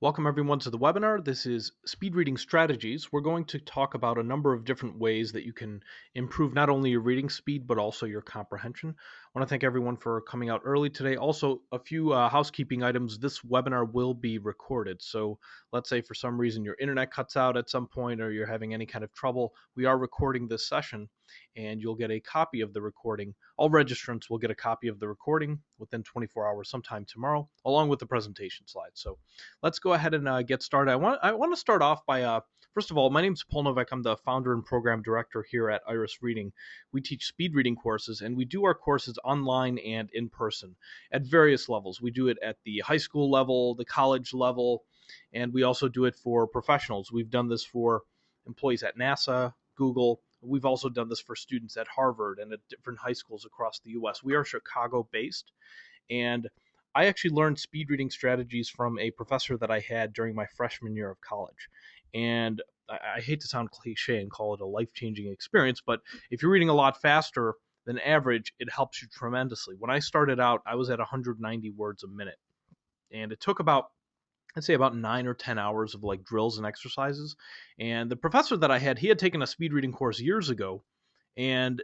Welcome everyone to the webinar. This is Speed Reading Strategies. We're going to talk about a number of different ways that you can improve not only your reading speed, but also your comprehension. I want to thank everyone for coming out early today. Also, a few housekeeping items. This webinar will be recorded. So let's say for some reason your internet cuts out at some point or you're having any kind of trouble, we are recording this session and you'll get a copy of the recording. All registrants will get a copy of the recording within 24 hours sometime tomorrow, along with the presentation slides. So let's go ahead and get started. I want to start off by, first of all, my name is Paul Nowak. I'm the founder and program director here at Iris Reading. We teach speed reading courses, and we do our courses online and in person at various levels. We do it at the high school level, the college level, and we also do it for professionals. We've done this for employees at NASA, Google. We've also done this for students at Harvard and at different high schools across the U.S. We are Chicago-based, and I actually learned speed reading strategies from a professor that I had during my freshman year of college. And I hate to sound cliche and call it a life-changing experience, but if you're reading a lot faster than average, it helps you tremendously. When I started out, I was at 190 words a minute. And it took I'd say about 9 or 10 hours of like drills and exercises. And the professor that I had, he had taken a speed reading course years ago, and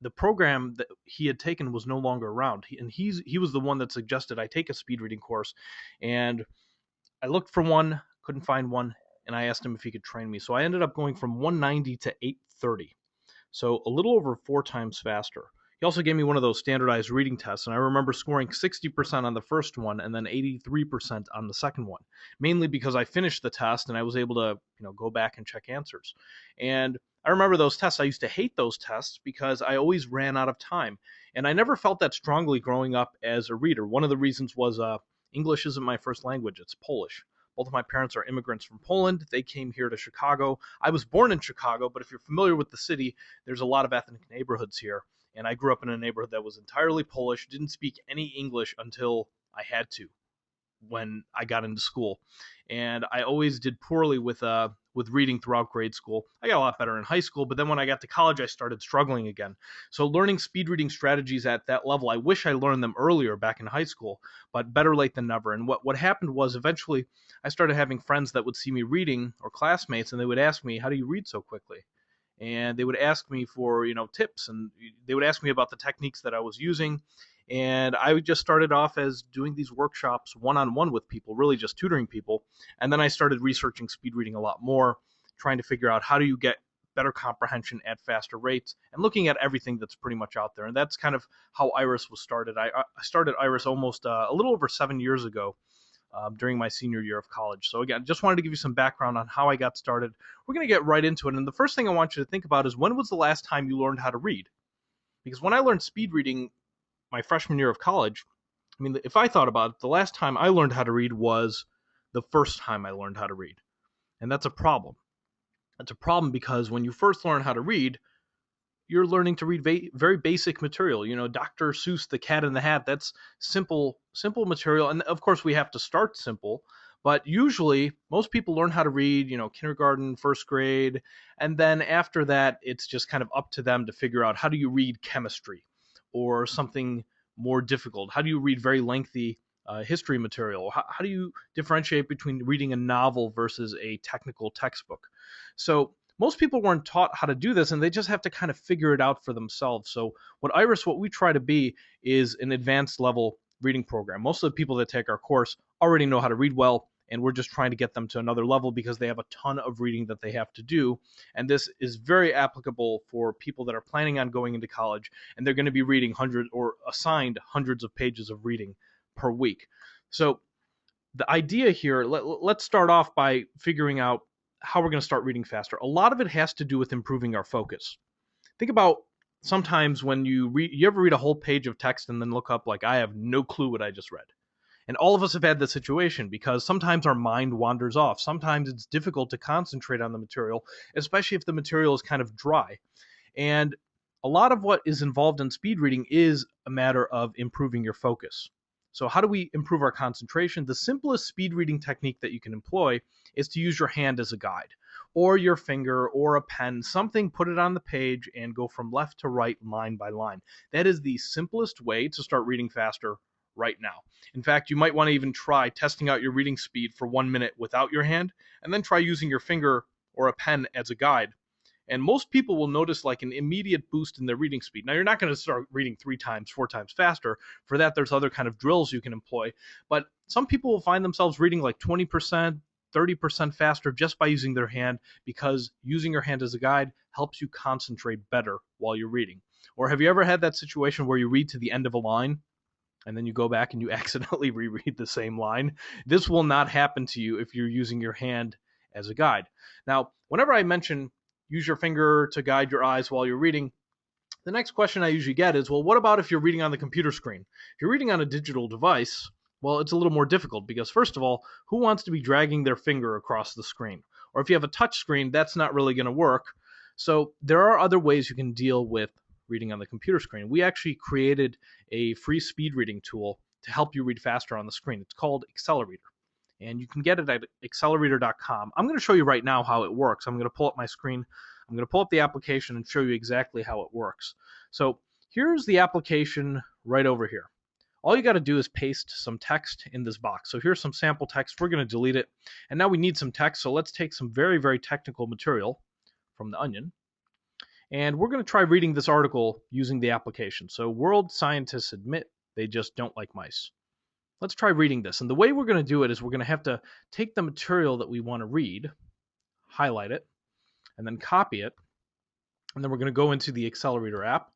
the program that he had taken was no longer around. He was the one that suggested I take a speed reading course. And I looked for one, couldn't find one, and I asked him if he could train me. So I ended up going from 190 to 830. So a little over 4 times faster. He also gave me one of those standardized reading tests, and I remember scoring 60% on the first one and then 83% on the second one, mainly because I finished the test and I was able to, go back and check answers. And I remember those tests. I used to hate those tests because I always ran out of time, and I never felt that strongly growing up as a reader. One of the reasons was English isn't my first language, it's Polish. Both of my parents are immigrants from Poland. They came here to Chicago. I was born in Chicago, but if you're familiar with the city, there's a lot of ethnic neighborhoods here. And I grew up in a neighborhood that was entirely Polish, didn't speak any English until I had to when I got into school. And I always did poorly with reading throughout grade school. I got a lot better in high school, but then when I got to college, I started struggling again. So learning speed reading strategies at that level, I wish I learned them earlier back in high school, but better late than never. And what happened was eventually I started having friends that would see me reading, or classmates, and they would ask me, how do you read so quickly? And they would ask me for tips, and they would ask me about the techniques that I was using. And I just started off as doing these workshops one-on-one with people, really just tutoring people. And then I started researching speed reading a lot more, trying to figure out how do you get better comprehension at faster rates, and looking at everything that's pretty much out there. And that's kind of how Iris was started. I started Iris almost a little over 7 years ago, during my senior year of college. So again, just wanted to give you some background on how I got started. We're going to get right into it. And the first thing I want you to think about is, when was the last time you learned how to read? Because when I learned speed reading my freshman year of college, I mean, if I thought about it, the last time I learned how to read was the first time I learned how to read. And that's a problem. That's a problem because when you first learn how to read, you're learning to read very basic material. Dr. Seuss, The Cat in the Hat, that's simple material. And of course, we have to start simple. But usually, most people learn how to read, kindergarten, first grade. And then after that, it's just kind of up to them to figure out, how do you read chemistry or something more difficult? How do you read very lengthy history material? How do you differentiate between reading a novel versus a technical textbook? So most people weren't taught how to do this, and they just have to kind of figure it out for themselves. So what we try to be is an advanced level reading program. Most of the people that take our course already know how to read well, and we're just trying to get them to another level because they have a ton of reading that they have to do. And this is very applicable for people that are planning on going into college, and they're going to be reading hundreds or assigned hundreds of pages of reading per week. So the idea here, let's start off by figuring out how we're going to start reading faster. A lot of it has to do with improving our focus. Think about sometimes when you ever read a whole page of text and then look up like, I have no clue what I just read. And all of us have had this situation because sometimes our mind wanders off. Sometimes it's difficult to concentrate on the material, especially if the material is kind of dry. And a lot of what is involved in speed reading is a matter of improving your focus. So how do we improve our concentration? The simplest speed reading technique that you can employ is to use your hand as a guide, or your finger, or a pen, something, put it on the page and go from left to right, line by line. That is the simplest way to start reading faster right now. In fact, you might want to even try testing out your reading speed for 1 minute without your hand, and then try using your finger or a pen as a guide. And most people will notice like an immediate boost in their reading speed. Now, you're not going to start reading 3 times, 4 times faster. For that, there's other kind of drills you can employ. But some people will find themselves reading like 20%, 30% faster just by using their hand, because using your hand as a guide helps you concentrate better while you're reading. Or have you ever had that situation where you read to the end of a line and then you go back and you accidentally reread the same line? This will not happen to you if you're using your hand as a guide. Now, whenever I mention use your finger to guide your eyes while you're reading, the next question I usually get is, well, what about if you're reading on the computer screen? If you're reading on a digital device, well, it's a little more difficult because, first of all, who wants to be dragging their finger across the screen? Or if you have a touch screen, that's not really going to work. So there are other ways you can deal with reading on the computer screen. We actually created a free speed reading tool to help you read faster on the screen. It's called Accelerator, and you can get it at accelerator.com. I'm going to show you right now how it works. I'm going to pull up my screen. I'm going to pull up the application and show you exactly how it works. So here's the application right over here. All you got to do is paste some text in this box. So here's some sample text. We're going to delete it. And now we need some text. So let's take some very, very technical material from The Onion. And we're going to try reading this article using the application. So world scientists admit they just don't like mice. Let's try reading this. And the way we're going to do it is we're going to have to take the material that we want to read, highlight it, and then copy it. And then we're going to go into the Accelerator app,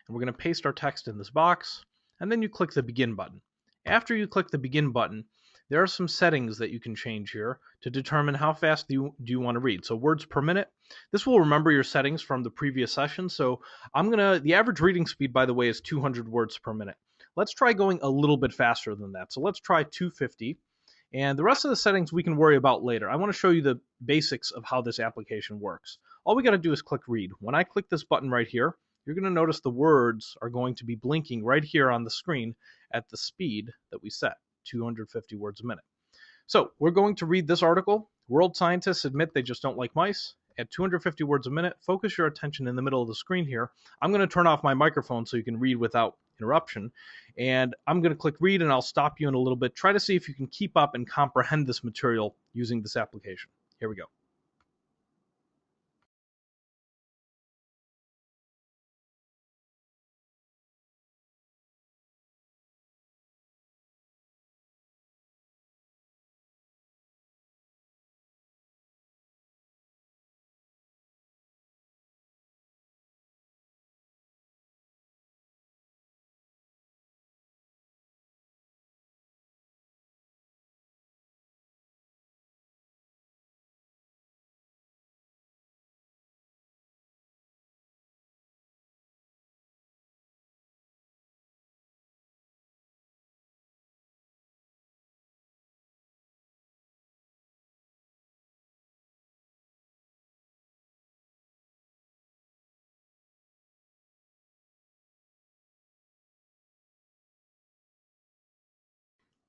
and we're going to paste our text in this box. And then you click the begin button. After you click the begin button, there are some settings that you can change here to determine how fast do you want to read. So words per minute. This will remember your settings from the previous session. So the average reading speed, by the way, is 200 words per minute. Let's try going a little bit faster than that. So let's try 250. And the rest of the settings we can worry about later. I want to show you the basics of how this application works. All we got to do is click read. When I click this button right here, you're going to notice the words are going to be blinking right here on the screen at the speed that we set, 250 words a minute. So we're going to read this article. World scientists admit they just don't like mice. At 250 words a minute, focus your attention in the middle of the screen here. I'm going to turn off my microphone so you can read without interruption. And I'm going to click read, and I'll stop you in a little bit. Try to see if you can keep up and comprehend this material using this application. Here we go.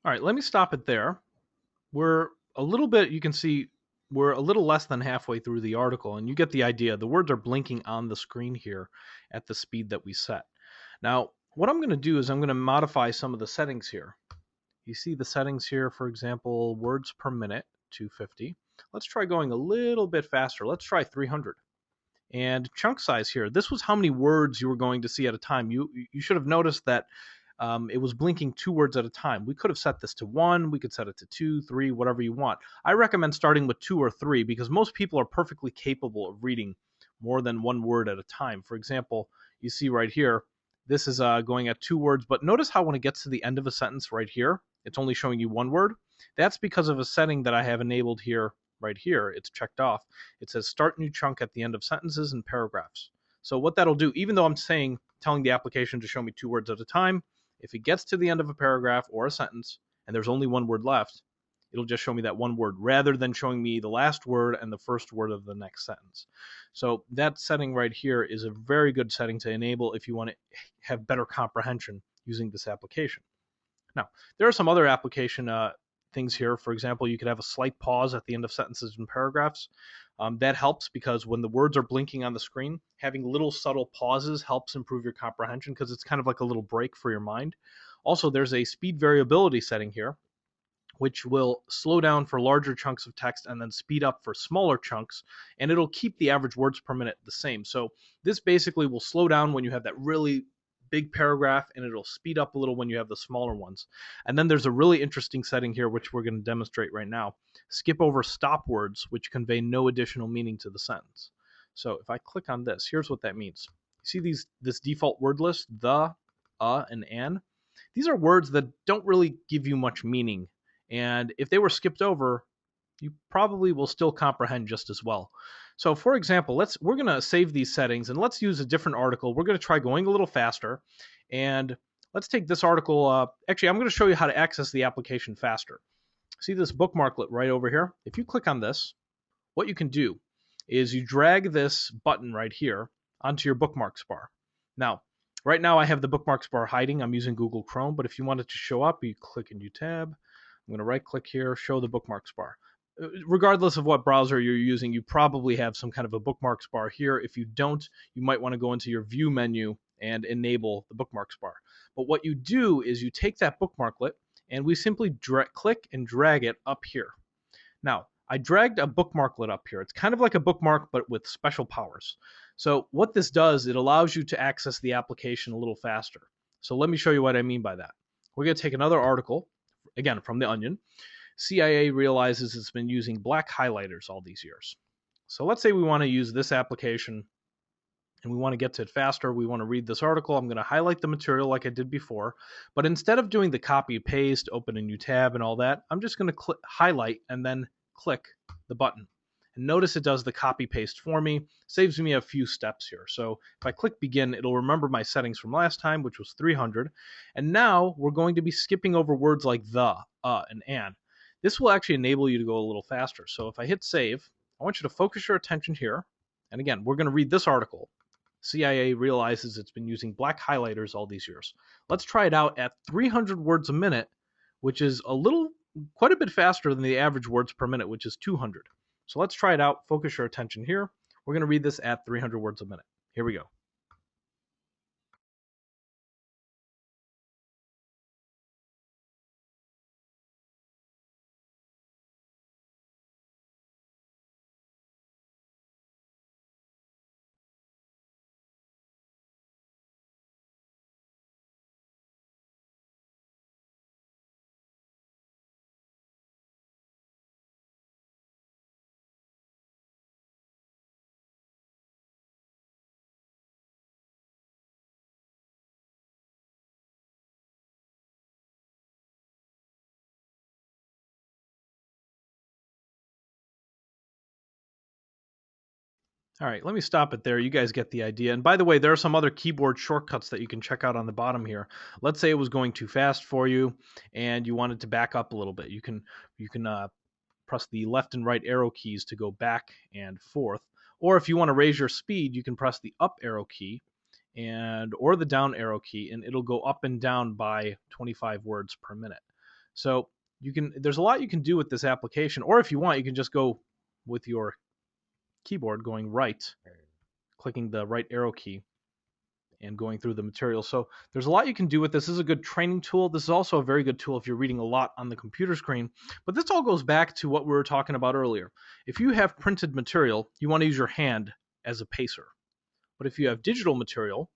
All right, let me stop it there. We're a little bit, you can see, we're a little less than halfway through the article, and you get the idea. The words are blinking on the screen here at the speed that we set. Now, what I'm going to do is I'm going to modify some of the settings here. You see the settings here, for example, words per minute, 250. Let's try going a little bit faster. Let's try 300. And chunk size here, this was how many words you were going to see at a time. You should have noticed that it was blinking 2 words at a time. We could have set this to 1. We could set it to 2, 3, whatever you want. I recommend starting with 2 or 3 because most people are perfectly capable of reading more than 1 word at a time. For example, you see right here, this is going at 2 words, but notice how when it gets to the end of a sentence right here, it's only showing you 1 word. That's because of a setting that I have enabled here, right here. It's checked off. It says start new chunk at the end of sentences and paragraphs. So what that'll do, even though I'm telling the application to show me 2 words at a time, if it gets to the end of a paragraph or a sentence and there's only 1 word left, it'll just show me that 1 word rather than showing me the last word and the first word of the next sentence. So that setting right here is a very good setting to enable if you want to have better comprehension using this application. Now, there are some other application things here. For example, you could have a slight pause at the end of sentences and paragraphs. That helps because when the words are blinking on the screen, having little subtle pauses helps improve your comprehension because it's kind of like a little break for your mind. Also, there's a speed variability setting here, which will slow down for larger chunks of text and then speed up for smaller chunks, and it'll keep the average words per minute the same. So this basically will slow down when you have that really big paragraph, and it'll speed up a little when you have the smaller ones. And then there's a really interesting setting here, which we're going to demonstrate right now. Skip over stop words, which convey no additional meaning to the sentence. So if I click on this, here's what that means. You see this default word list, the, and an? These are words that don't really give you much meaning, and if they were skipped over, you probably will still comprehend just as well. So for example, we're going to save these settings and let's use a different article. We're going to try going a little faster, and let's take this article. Actually, I'm going to show you how to access the application faster. See this bookmarklet right over here? If you click on this, what you can do is you drag this button right here onto your bookmarks bar. Now, right now I have the bookmarks bar hiding. I'm using Google Chrome, but if you want it to show up, you click a new tab. I'm going to right click here, show the bookmarks bar. Regardless of what browser you're using, you probably have some kind of a bookmarks bar here. If you don't, you might want to go into your view menu and enable the bookmarks bar. But what you do is you take that bookmarklet and we simply click and drag it up here. Now, I dragged a bookmarklet up here. It's kind of like a bookmark, but with special powers. So what this does, it allows you to access the application a little faster. So let me show you what I mean by that. We're going to take another article, again, from The Onion. CIA realizes it's been using black highlighters all these years. So let's say we want to use this application and we want to get to it faster. We want to read this article. I'm going to highlight the material like I did before. But instead of doing the copy, paste, open a new tab and all that, I'm just going to highlight and then click the button. And notice it does the copy paste for me, saves me a few steps here. So if I click begin, it'll remember my settings from last time, which was 300. And now we're going to be skipping over words like the, and an. This will actually enable you to go a little faster. So if I hit save, I want you to focus your attention here. And again, we're going to read this article. CIA realizes it's been using black highlighters all these years. Let's try it out at 300 words a minute, which is quite a bit faster than the average words per minute, which is 200. So let's try it out. Focus your attention here. We're going to read this at 300 words a minute. Here we go. All right, let me stop it there. You guys get the idea. And by the way, there are some other keyboard shortcuts that you can check out on the bottom here. Let's say it was going too fast for you and you wanted to back up a little bit. You can press the left and right arrow keys to go back and forth. Or if you want to raise your speed, you can press the up arrow key or the down arrow key, and it'll go up and down by 25 words per minute. So there's a lot you can do with this application. Or if you want, you can just go with your keyboard going right, clicking the right arrow key and going through the material. So there's a lot you can do with this. This is a good training tool. This is also a very good tool if you're reading a lot on the computer screen. But this all goes back to what we were talking about earlier. If you have printed material, you want to use your hand as a pacer. But if you have digital material,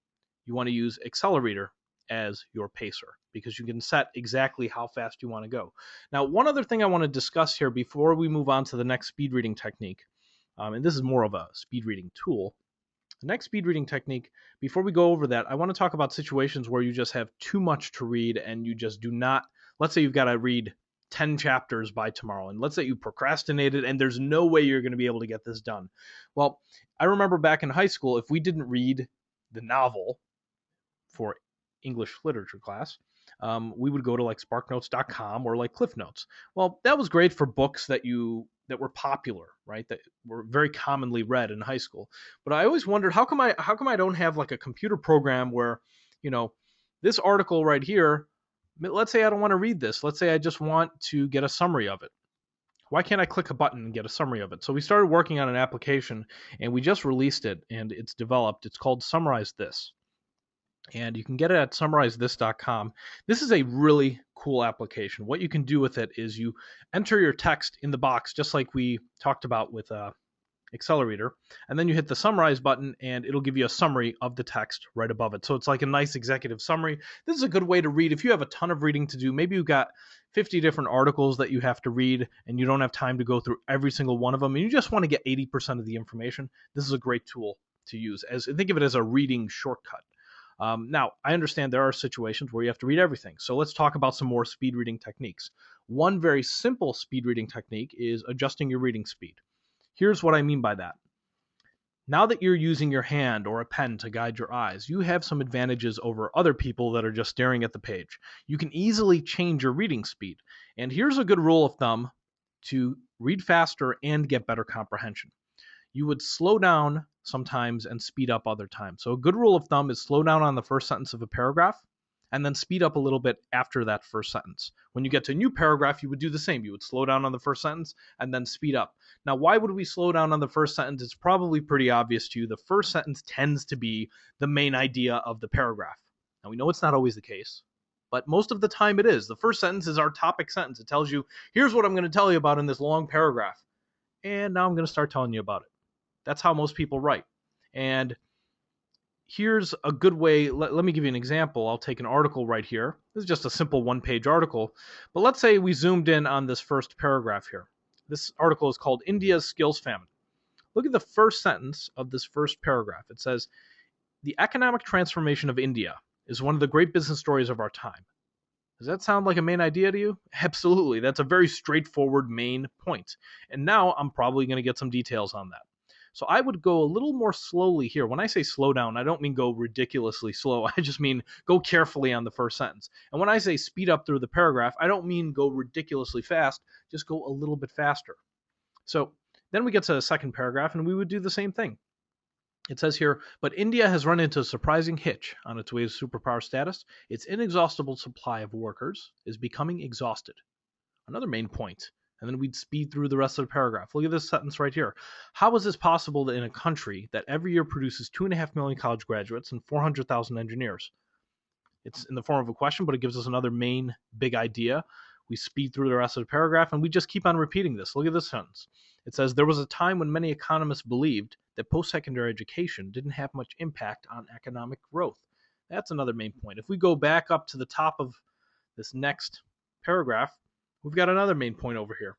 you want to use Accelerator as your pacer, because you can set exactly how fast you want to go. Now, one other thing I want to discuss here before we move on to the next speed reading technique, and this is more of a speed reading tool. The next speed reading technique, before we go over that, I want to talk about situations where you just have too much to read and you just do not, let's say you've got to read 10 chapters by tomorrow, and let's say you procrastinated and there's no way you're going to be able to get this done. Well, I remember back in high school, if we didn't read the novel for English literature class, we would go to like sparknotes.com or like Cliff Notes. Well, that was great for books that were popular, right? That were very commonly read in high school. But I always wondered, how come I don't have like a computer program where, this article right here, let's say I don't want to read this. Let's say I just want to get a summary of it. Why can't I click a button and get a summary of it? So we started working on an application and we just released it and it's developed. It's called Summarize This. And you can get it at summarizethis.com. This is a really cool application. What you can do with it is you enter your text in the box, just like we talked about with Accelerator, and then you hit the summarize button and it'll give you a summary of the text right above it. So it's like a nice executive summary. This is a good way to read if you have a ton of reading to do. Maybe you've got 50 different articles that you have to read and you don't have time to go through every single one of them and you just want to get 80% of the information. This is a great tool to use. Think of it as a reading shortcut. Now, I understand there are situations where you have to read everything. So let's talk about some more speed reading techniques. One very simple speed reading technique is adjusting your reading speed. Here's what I mean by that. Now that you're using your hand or a pen to guide your eyes, you have some advantages over other people that are just staring at the page. You can easily change your reading speed. And here's a good rule of thumb to read faster and get better comprehension. You would slow down sometimes and speed up other times. So a good rule of thumb is slow down on the first sentence of a paragraph and then speed up a little bit after that first sentence. When you get to a new paragraph, you would do the same. You would slow down on the first sentence and then speed up. Now, why would we slow down on the first sentence? It's probably pretty obvious to you. The first sentence tends to be the main idea of the paragraph. Now, we know it's not always the case, but most of the time it is. The first sentence is our topic sentence. It tells you, here's what I'm going to tell you about in this long paragraph. And now I'm going to start telling you about it. That's how most people write. And here's a good way. Let me give you an example. I'll take an article right here. This is just a simple one-page article. But let's say we zoomed in on this first paragraph here. This article is called India's Skills Famine. Look at the first sentence of this first paragraph. It says, the economic transformation of India is one of the great business stories of our time. Does that sound like a main idea to you? Absolutely. That's a very straightforward main point. And now I'm probably going to get some details on that. So I would go a little more slowly here. When I say slow down, I don't mean go ridiculously slow. I just mean go carefully on the first sentence. And when I say speed up through the paragraph, I don't mean go ridiculously fast. Just go a little bit faster. So then we get to the second paragraph, and we would do the same thing. It says here, but India has run into a surprising hitch on its way to superpower status. Its inexhaustible supply of workers is becoming exhausted. Another main point. And then we'd speed through the rest of the paragraph. Look at this sentence right here. How is this possible that in a country that every year produces 2.5 million college graduates and 400,000 engineers? It's in the form of a question, but it gives us another main big idea. We speed through the rest of the paragraph, and we just keep on repeating this. Look at this sentence. It says, there was a time when many economists believed that post-secondary education didn't have much impact on economic growth. That's another main point. If we go back up to the top of this next paragraph, we've got another main point over here.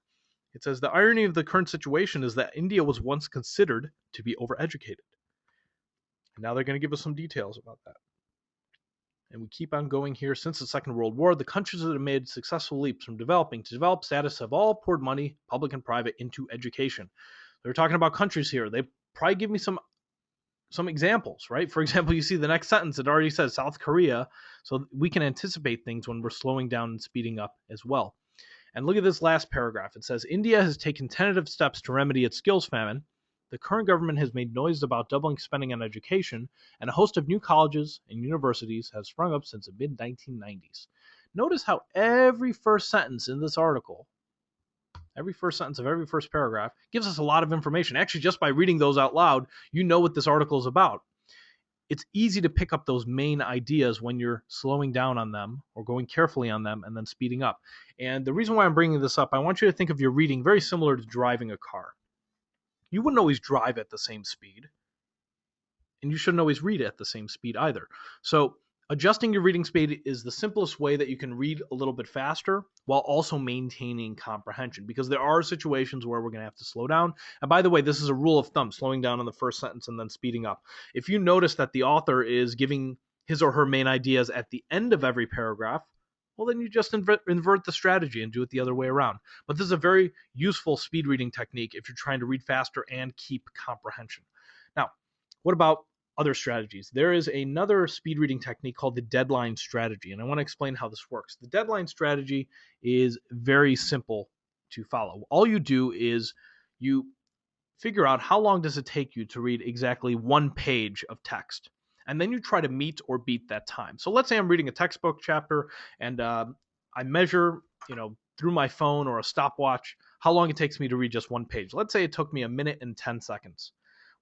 It says, the irony of the current situation is that India was once considered to be overeducated. And now they're going to give us some details about that. And we keep on going here. Since the Second World War, the countries that have made successful leaps from developing to developed status have all poured money, public and private, into education. They're talking about countries here. They probably give me some examples, right? For example, you see the next sentence, it already says South Korea. So we can anticipate things when we're slowing down and speeding up as well. And look at this last paragraph. It says, India has taken tentative steps to remedy its skills famine. The current government has made noise about doubling spending on education, and a host of new colleges and universities have sprung up since the mid-1990s. Notice how every first sentence in this article, every first sentence of every first paragraph, gives us a lot of information. Actually, just by reading those out loud, you know what this article is about. It's easy to pick up those main ideas when you're slowing down on them or going carefully on them and then speeding up. And the reason why I'm bringing this up, I want you to think of your reading very similar to driving a car. You wouldn't always drive at the same speed, and you shouldn't always read at the same speed either. So adjusting your reading speed is the simplest way that you can read a little bit faster while also maintaining comprehension, because there are situations where we're going to have to slow down. And by the way, this is a rule of thumb, slowing down on the first sentence and then speeding up. If you notice that the author is giving his or her main ideas at the end of every paragraph, well, then you just invert the strategy and do it the other way around. But this is a very useful speed reading technique if you're trying to read faster and keep comprehension. Now, what about other strategies? There is another speed reading technique called the deadline strategy, and I want to explain how this works. The deadline strategy is very simple to follow. All you do is you figure out how long does it take you to read exactly one page of text, and then you try to meet or beat that time. So let's say I'm reading a textbook chapter, and I measure, through my phone or a stopwatch, how long it takes me to read just one page. Let's say it took me 1 minute and 10 seconds.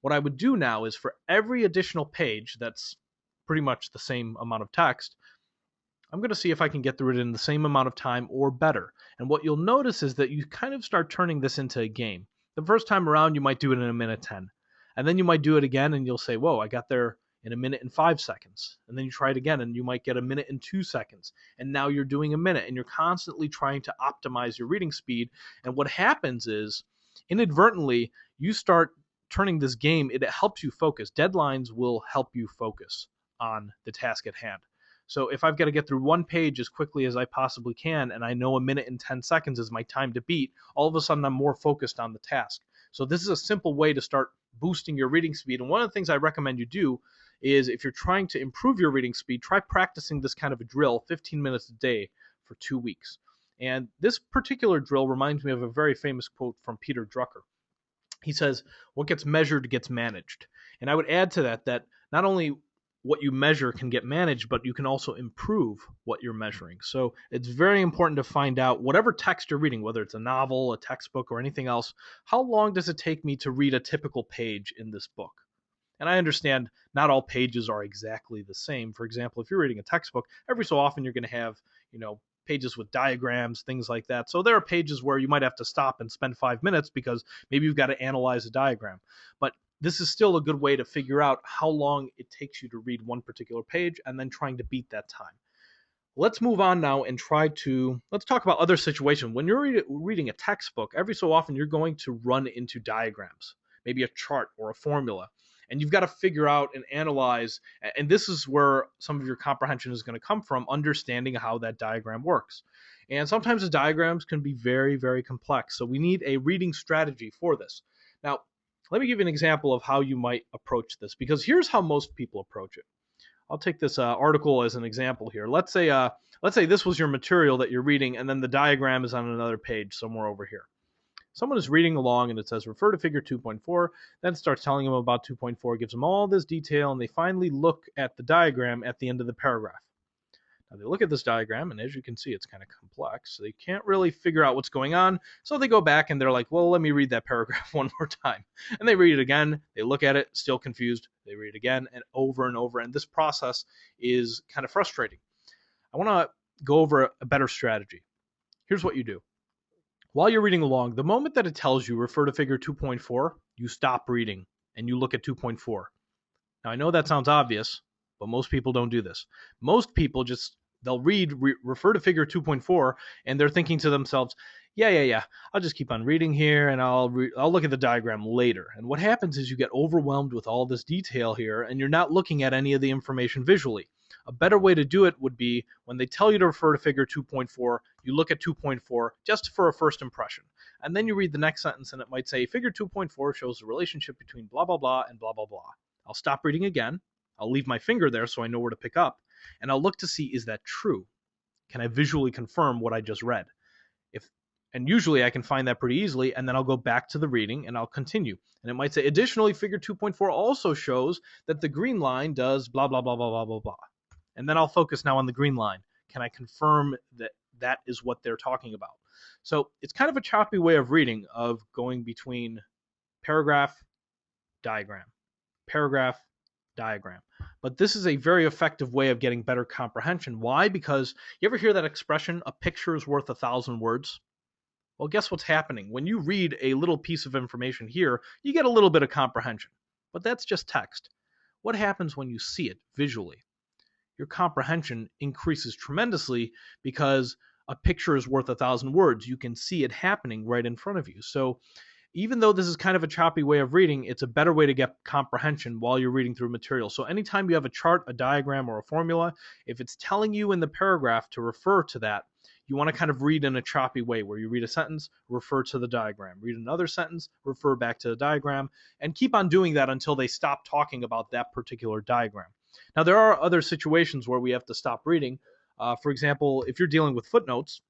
What I would do now is for every additional page that's pretty much the same amount of text, I'm going to see if I can get through it in the same amount of time or better. And what you'll notice is that you kind of start turning this into a game. The first time around, you might do it in a minute 10. And then you might do it again and you'll say, whoa, I got there in a minute and 5 seconds. And then you try it again and you might get a minute and 2 seconds. And now you're doing a minute and you're constantly trying to optimize your reading speed. And what happens is, inadvertently, you start turning this game, it helps you focus. Deadlines will help you focus on the task at hand. So if I've got to get through one page as quickly as I possibly can, and I know a minute and 10 seconds is my time to beat, all of a sudden I'm more focused on the task. So this is a simple way to start boosting your reading speed. And one of the things I recommend you do is, if you're trying to improve your reading speed, try practicing this kind of a drill 15 minutes a day for 2 weeks. And this particular drill reminds me of a very famous quote from Peter Drucker. He says, what gets measured gets managed. And I would add to that not only what you measure can get managed, but you can also improve what you're measuring. So it's very important to find out, whatever text you're reading, whether it's a novel, a textbook, or anything else, how long does it take me to read a typical page in this book? And I understand not all pages are exactly the same. For example, if you're reading a textbook, every so often you're going to have, pages with diagrams, things like that. So there are pages where you might have to stop and spend 5 minutes because maybe you've got to analyze a diagram. But this is still a good way to figure out how long it takes you to read one particular page and then trying to beat that time. Let's move on now and let's talk about other situations. When you're reading a textbook, every so often you're going to run into diagrams, maybe a chart or a formula. And you've got to figure out and analyze, and this is where some of your comprehension is going to come from, understanding how that diagram works. And sometimes the diagrams can be very, very complex. So we need a reading strategy for this. Now, let me give you an example of how you might approach this, because here's how most people approach it. I'll take this article as an example here. Let's say this was your material that you're reading, and then the diagram is on another page somewhere over here. Someone is reading along and it says refer to figure 2.4, then starts telling them about 2.4, gives them all this detail, and they finally look at the diagram at the end of the paragraph. Now they look at this diagram, and as you can see, it's kind of complex. So they can't really figure out what's going on. So they go back and they're like, well, let me read that paragraph one more time. And they read it again. They look at it, still confused. They read it again and over and over. And this process is kind of frustrating. I want to go over a better strategy. Here's what you do. While you're reading along, the moment that it tells you refer to figure 2.4, you stop reading and you look at 2.4. Now, I know that sounds obvious, but most people don't do this. Most people they'll refer to figure 2.4, and they're thinking to themselves, yeah, I'll just keep on reading here, and I'll look at the diagram later. And what happens is you get overwhelmed with all this detail here, and you're not looking at any of the information visually. A better way to do it would be, when they tell you to refer to figure 2.4, you look at 2.4 just for a first impression. And then you read the next sentence, and it might say, figure 2.4 shows the relationship between blah, blah, blah, and blah, blah, blah. I'll stop reading again. I'll leave my finger there so I know where to pick up. And I'll look to see, is that true? Can I visually confirm what I just read? And usually I can find that pretty easily, and then I'll go back to the reading and I'll continue. And it might say, additionally, figure 2.4 also shows that the green line does blah, blah, blah, blah, blah, blah, blah. And then I'll focus now on the green line. Can I confirm that that is what they're talking about? So it's kind of a choppy way of reading, of going between paragraph, diagram, paragraph, diagram. But this is a very effective way of getting better comprehension. Why? Because you ever hear that expression, a picture is worth 1,000 words? Well, guess what's happening? When you read a little piece of information here, you get a little bit of comprehension. But that's just text. What happens when you see it visually? Your comprehension increases tremendously, because a picture is worth 1,000 words. You can see it happening right in front of you. So even though this is kind of a choppy way of reading, it's a better way to get comprehension while you're reading through material. So anytime you have a chart, a diagram, or a formula, if it's telling you in the paragraph to refer to that, you want to kind of read in a choppy way, where you read a sentence, refer to the diagram, read another sentence, refer back to the diagram, and keep on doing that until they stop talking about that particular diagram. Now, there are other situations where we have to stop reading. For example, if you're dealing with footnotes,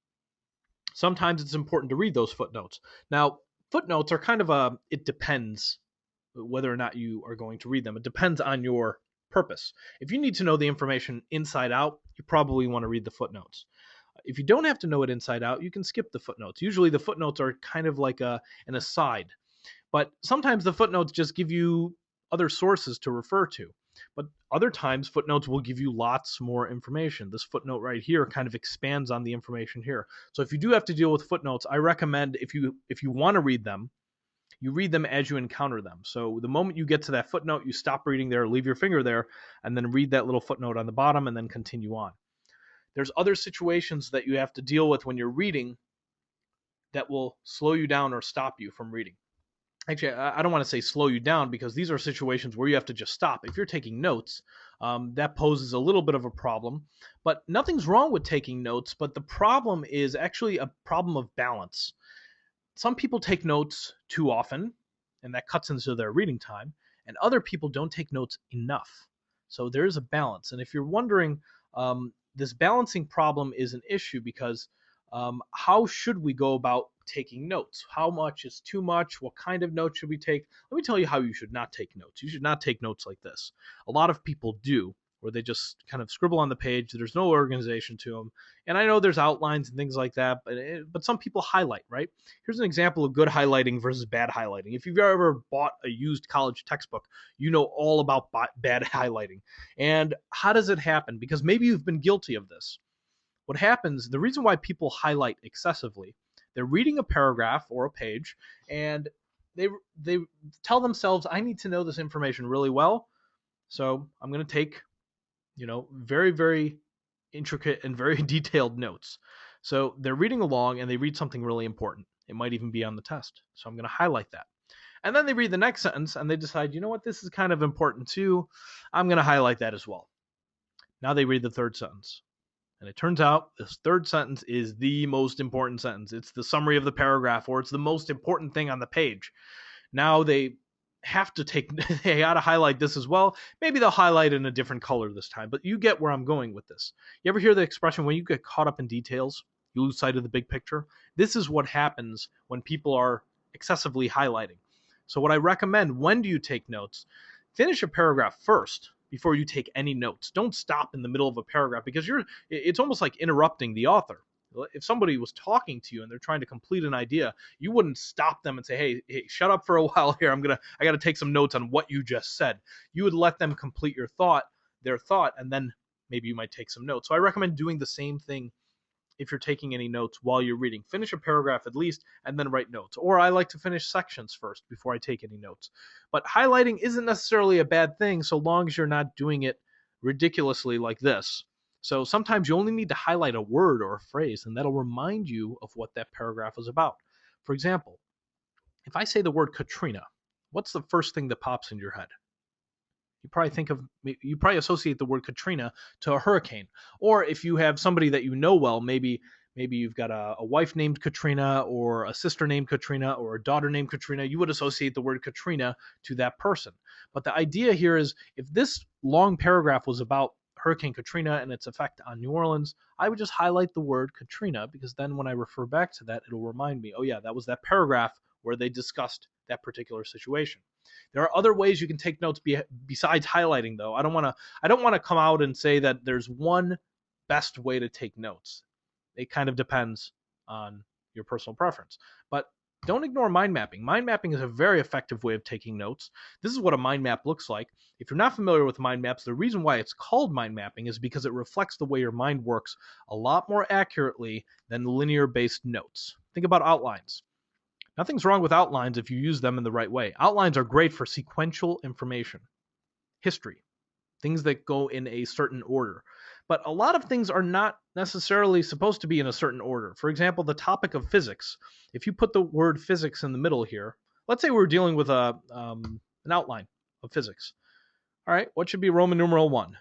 sometimes it's important to read those footnotes. Now, footnotes are kind of it depends whether or not you are going to read them. It depends on your purpose. If you need to know the information inside out, you probably want to read the footnotes. If you don't have to know it inside out, you can skip the footnotes. Usually the footnotes are kind of like an aside. But sometimes the footnotes just give you other sources to refer to. But other times, footnotes will give you lots more information. This footnote right here kind of expands on the information here. So if you do have to deal with footnotes, I recommend if you want to read them, you read them as you encounter them. So the moment you get to that footnote, you stop reading there, leave your finger there, and then read that little footnote on the bottom and then continue on. There's other situations that you have to deal with when you're reading that will slow you down or stop you from reading. Actually, I don't want to say slow you down, because these are situations where you have to just stop. If you're taking notes, that poses a little bit of a problem. But nothing's wrong with taking notes, but the problem is actually a problem of balance. Some people take notes too often, and that cuts into their reading time, and other people don't take notes enough. So there is a balance. And if you're wondering, this balancing problem is an issue because how should we go about taking notes? How much is too much? What kind of notes should we take? Let me tell you how you should not take notes. You should not take notes like this. A lot of people do, where they just kind of scribble on the page. There's no organization to them. And I know there's outlines and things like that, but some people highlight, right? Here's an example of good highlighting versus bad highlighting. If you've ever bought a used college textbook, you know all about bad highlighting. And how does it happen? Because maybe you've been guilty of this. What happens, the reason why people highlight excessively, they're reading a paragraph or a page, and they tell themselves, I need to know this information really well, so I'm going to take, very, very intricate and very detailed notes. So they're reading along and they read something really important. It might even be on the test. So I'm going to highlight that. And then they read the next sentence and they decide, you know what, this is kind of important too. I'm going to highlight that as well. Now they read the third sentence. And it turns out this third sentence is the most important sentence. It's the summary of the paragraph, or it's the most important thing on the page. Now they have to they got to highlight this as well. Maybe they'll highlight in a different color this time, but you get where I'm going with this. You ever hear the expression, when you get caught up in details, you lose sight of the big picture? This is what happens when people are excessively highlighting. So what I recommend, when do you take notes? Finish a paragraph first before you take any notes. Don't stop in the middle of a paragraph, because it's almost like interrupting the author. If somebody was talking to you and they're trying to complete an idea, you wouldn't stop them and say, hey, shut up for a while here. I got to take some notes on what you just said. You would let them complete their thought, and then maybe you might take some notes. So I recommend doing the same thing if you're taking any notes while you're reading. Finish a paragraph at least, and then write notes. Or I like to finish sections first before I take any notes. But highlighting isn't necessarily a bad thing, so long as you're not doing it ridiculously like this. So sometimes you only need to highlight a word or a phrase, and that'll remind you of what that paragraph is about. For example, if I say the word Katrina, what's the first thing that pops into your head? You probably associate the word Katrina to a hurricane. Or if you have somebody that you know well, maybe you've got a wife named Katrina, or a sister named Katrina, or a daughter named Katrina, you would associate the word Katrina to that person. But the idea here is, if this long paragraph was about Hurricane Katrina and its effect on New Orleans, I would just highlight the word Katrina, because then when I refer back to that, it'll remind me, oh yeah, that was that paragraph where they discussed that particular situation. There are other ways you can take notes besides highlighting, though. I don't want to come out and say that there's one best way to take notes. It kind of depends on your personal preference. But don't ignore mind mapping. Mind mapping is a very effective way of taking notes. This is what a mind map looks like. If you're not familiar with mind maps, the reason why it's called mind mapping is because it reflects the way your mind works a lot more accurately than linear-based notes. Think about outlines. Nothing's wrong with outlines if you use them in the right way. Outlines are great for sequential information, history, things that go in a certain order. But a lot of things are not necessarily supposed to be in a certain order. For example, the topic of physics. If you put the word physics in the middle here, let's say we're dealing with an outline of physics. All right, what should be Roman numeral 1?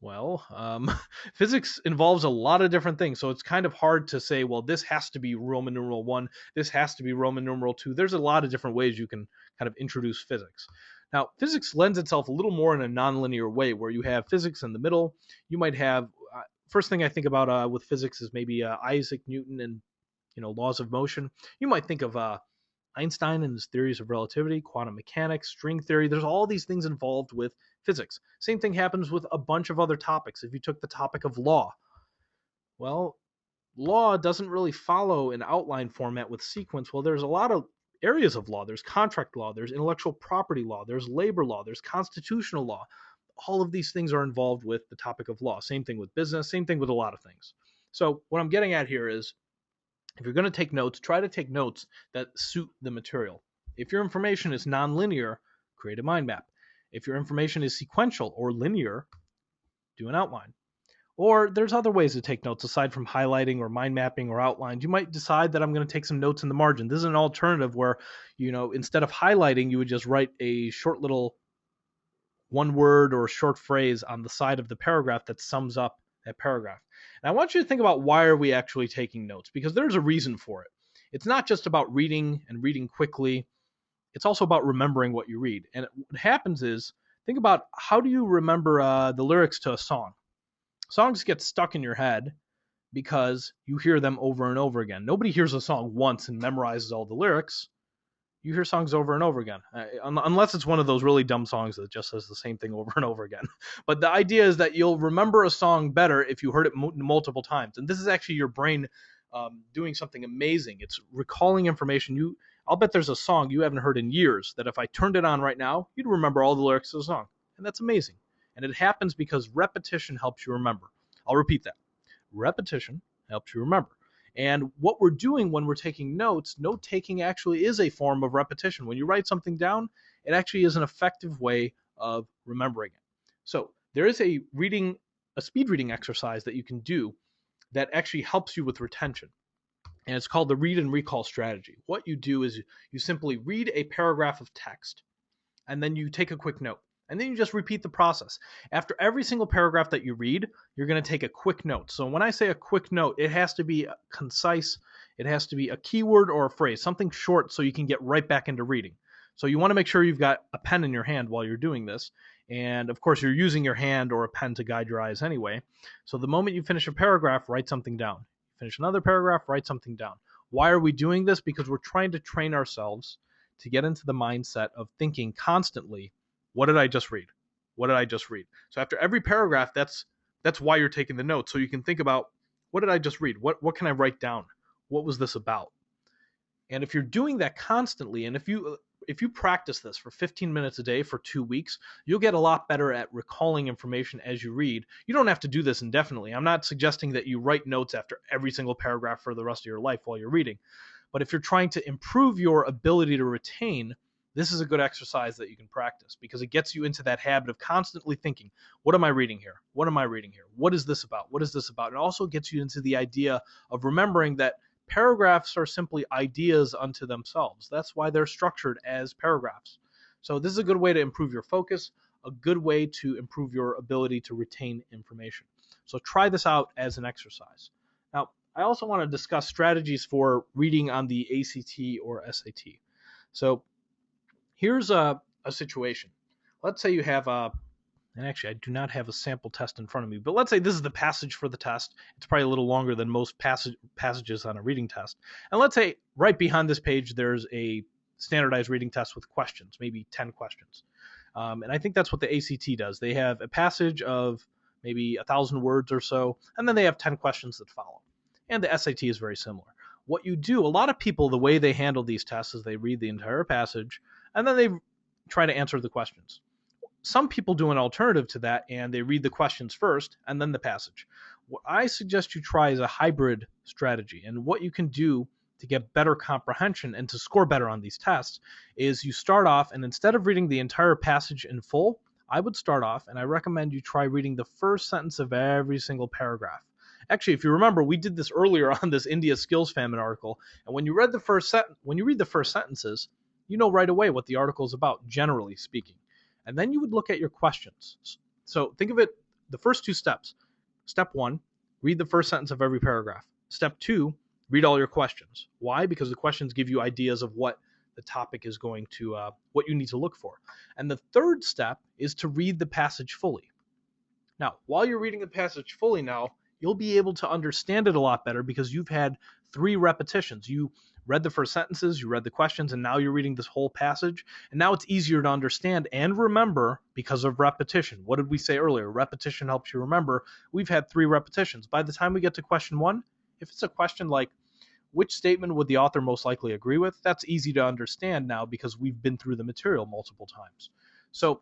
Well, physics involves a lot of different things, so it's kind of hard to say, well, this has to be Roman numeral 1, this has to be Roman numeral 2. There's a lot of different ways you can kind of introduce physics. Now, physics lends itself a little more in a nonlinear way, where you have physics in the middle. You might have, first thing I think about with physics is maybe Isaac Newton and laws of motion. You might think of Einstein and his theories of relativity, quantum mechanics, string theory. There's all these things involved with physics. Same thing happens with a bunch of other topics. If you took the topic of law, well, law doesn't really follow an outline format with sequence. Well, there's a lot of areas of law. There's contract law, there's intellectual property law, there's labor law, there's constitutional law. all of these things are involved with the topic of law. Same thing with business, same thing with a lot of things. So what I'm getting at here is, if you're going to take notes, try to take notes that suit the material. If your information is nonlinear, create a mind map. If your information is sequential or linear, do an outline. Or there's other ways to take notes aside from highlighting or mind mapping or outlines. You might decide that I'm going to take some notes in the margin. This is an alternative where, instead of highlighting, you would just write a short little one word or a short phrase on the side of the paragraph that sums up that paragraph. And I want you to think about, why are we actually taking notes? Because there's a reason for it. It's not just about reading and reading quickly. It's also about remembering what you read. And what happens is, think about, how do you remember the lyrics to a song? Songs get stuck in your head because you hear them over and over again. Nobody hears a song once and memorizes all the lyrics. You hear songs over and over again, unless it's one of those really dumb songs that just says the same thing over and over again. But the idea is that you'll remember a song better if you heard it multiple times. And this is actually your brain doing something amazing. It's recalling information. I'll bet there's a song you haven't heard in years that if I turned it on right now, you'd remember all the lyrics of the song. And that's amazing. And it happens because repetition helps you remember. I'll repeat that. Repetition helps you remember. And what we're doing when we're taking notes, note taking actually is a form of repetition. When you write something down, it actually is an effective way of remembering it. So there is a speed reading exercise that you can do that actually helps you with retention. And it's called the read and recall strategy. What you do is you simply read a paragraph of text, and then you take a quick note. And then you just repeat the process. After every single paragraph that you read, you're going to take a quick note. So when I say a quick note, it has to be concise. It has to be a keyword or a phrase, something short so you can get right back into reading. So you want to make sure you've got a pen in your hand while you're doing this. And of course, you're using your hand or a pen to guide your eyes anyway. So the moment you finish a paragraph, write something down. Finish another paragraph, write something down. Why are we doing this? Because we're trying to train ourselves to get into the mindset of thinking constantly, what did I just read? What did I just read? So after every paragraph, that's why you're taking the notes. So you can think about, what did I just read? What can I write down? What was this about? And if you're doing that constantly, and if you practice this for 15 minutes a day for 2 weeks, you'll get a lot better at recalling information as you read. You don't have to do this indefinitely. I'm not suggesting that you write notes after every single paragraph for the rest of your life while you're reading. But if you're trying to improve your ability to retain, this is a good exercise that you can practice, because it gets you into that habit of constantly thinking, what am I reading here? What am I reading here? What is this about? What is this about? It also gets you into the idea of remembering that paragraphs are simply ideas unto themselves. That's why they're structured as paragraphs. So this is a good way to improve your focus, a good way to improve your ability to retain information. So try this out as an exercise. Now, I also want to discuss strategies for reading on the ACT or SAT. So here's a situation. Let's say you have and actually I do not have a sample test in front of me, but let's say this is the passage for the test. It's probably a little longer than most passages on a reading test. And let's say right behind this page, there's a standardized reading test with questions, maybe 10 questions. And I think that's what the ACT does. They have a passage of maybe 1,000 words or so, and then they have 10 questions that follow. And the SAT is very similar. What you do, a lot of people, the way they handle these tests is they read the entire passage, and then they try to answer the questions. Some people do an alternative to that, and they read the questions first and then the passage. What I suggest you try is a hybrid strategy. And what you can do to get better comprehension and to score better on these tests is you start off, and instead of reading the entire passage in full, I would start off, and I recommend you try reading the first sentence of every single paragraph. Actually, if you remember, we did this earlier on this India skills famine article, and when you read the first sentences, you know right away what the article is about, generally speaking. And then you would look at your questions. So think of it, the first 2 steps. Step 1, read the first sentence of every paragraph. Step 2, read all your questions. Why? Because the questions give you ideas of what the topic is going to, what you need to look for. And the third step is to read the passage fully. Now, while you're reading the passage fully now, you'll be able to understand it a lot better because you've had 3 repetitions. You read the first sentences, you read the questions, and now you're reading this whole passage. And now it's easier to understand and remember because of repetition. What did we say earlier? Repetition helps you remember. We've had 3 repetitions. By the time we get to question 1, if it's a question like, which statement would the author most likely agree with? That's easy to understand now because we've been through the material multiple times. So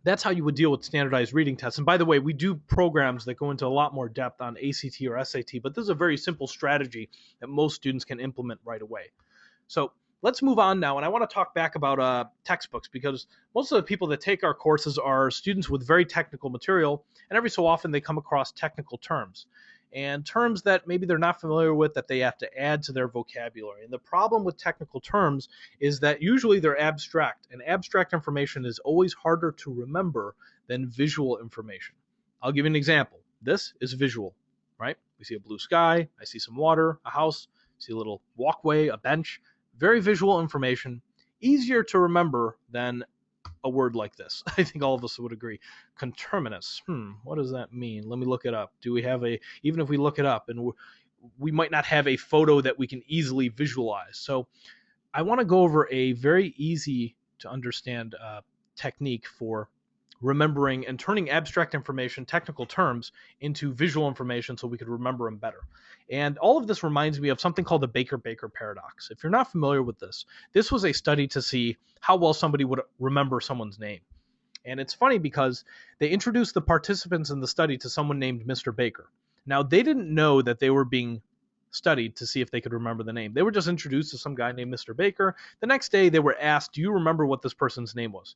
That's how you would deal with standardized reading tests. And by the way, we do programs that go into a lot more depth on ACT or SAT, but this is a very simple strategy that most students can implement right away. So let's move on now, and I want to talk back about textbooks, because most of the people that take our courses are students with very technical material, and every so often they come across technical terms and terms that maybe they're not familiar with that they have to add to their vocabulary. And the problem with technical terms is that usually they're abstract, and abstract information is always harder to remember than visual information. I'll give you an example. This is visual, right? We see a blue sky, I see some water, a house, see a little walkway, a bench. Very visual information, easier to remember than a word like this. I think all of us would agree. Conterminous. What does that mean? Let me look it up. Do we have even if we look it up, and we might not have a photo that we can easily visualize. So I want to go over a very easy to understand technique for remembering and turning abstract information, technical terms, into visual information so we could remember them better. And all of this reminds me of something called the Baker-Baker paradox. If you're not familiar with this, this was a study to see how well somebody would remember someone's name. And it's funny because they introduced the participants in the study to someone named Mr. Baker. Now, they didn't know that they were being studied to see if they could remember the name. They were just introduced to some guy named Mr. Baker. The next day, they were asked, do you remember what this person's name was?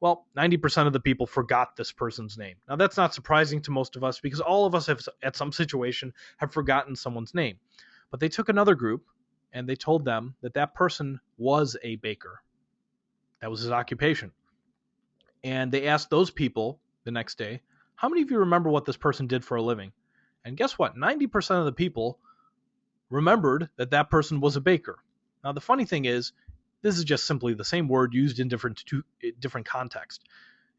Well, 90% of the people forgot this person's name. Now, that's not surprising to most of us because all of us have, at some situation, have forgotten someone's name. But they took another group and they told them that that person was a baker. That was his occupation. And they asked those people the next day, how many of you remember what this person did for a living? And guess what? 90% of the people remembered that that person was a baker. Now, the funny thing is, this is just simply the same word used in different context.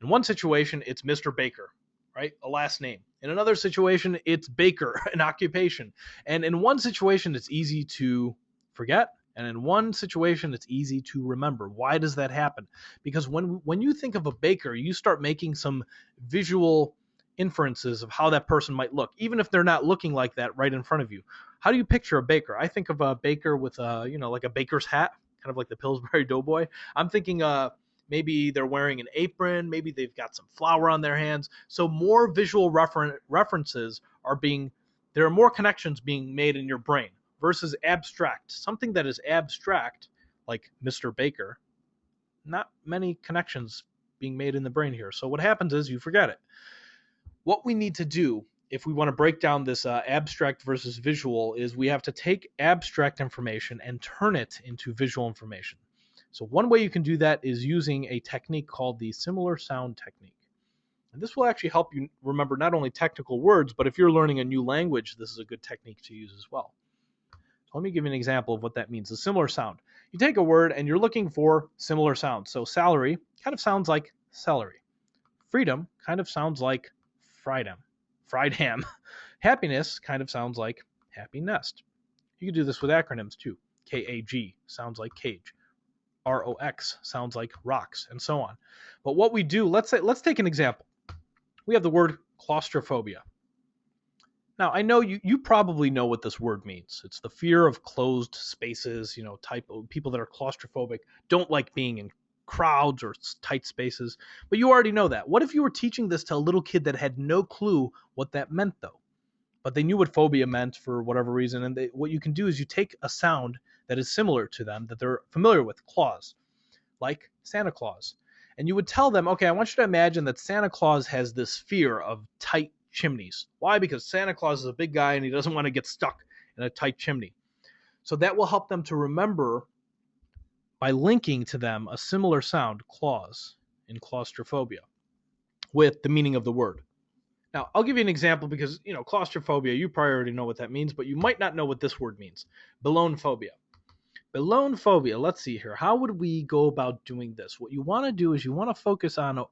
In one situation, it's Mr. Baker, right? A last name. In another situation, it's Baker, an occupation. And in one situation, it's easy to forget. And in one situation, it's easy to remember. Why does that happen? Because when you think of a baker, you start making some visual inferences of how that person might look, even if they're not looking like that right in front of you. How do you picture a baker? I think of a baker with like a baker's hat, kind of like the Pillsbury Doughboy. I'm thinking maybe they're wearing an apron, maybe they've got some flour on their hands. So more visual references there are more connections being made in your brain versus abstract. Something that is abstract, like Mr. Baker, not many connections being made in the brain here. So what happens is you forget it. What we need to do if we want to break down this abstract versus visual is we have to take abstract information and turn it into visual information. So one way you can do that is using a technique called the similar sound technique. And this will actually help you remember not only technical words, but if you're learning a new language, this is a good technique to use as well. So let me give you an example of what that means, a similar sound. You take a word and you're looking for similar sounds. So salary kind of sounds like celery. Freedom kind of sounds like fried ham. Happiness kind of sounds like happy nest. You could do this with acronyms too. KAG sounds like cage. ROX sounds like rocks, and so on. But what we do, let's take an example. We have the word claustrophobia. Now, I know you probably know what this word means. It's the fear of closed spaces, type of people that are claustrophobic don't like being in crowds or tight spaces, but you already know that. What if you were teaching this to a little kid that had no clue what that meant, though? But they knew what phobia meant for whatever reason, and what you can do is you take a sound that is similar to them, that they're familiar with, Claus, like Santa Claus, and you would tell them, okay, I want you to imagine that Santa Claus has this fear of tight chimneys. Why? Because Santa Claus is a big guy and he doesn't want to get stuck in a tight chimney. So that will help them to remember by linking to them a similar sound, clause, in claustrophobia, with the meaning of the word. Now, I'll give you an example because, claustrophobia, you probably already know what that means, but you might not know what this word means. Ballonphobia. Ballonphobia, let's see here. How would we go about doing this? What you want to do is you want to focus on,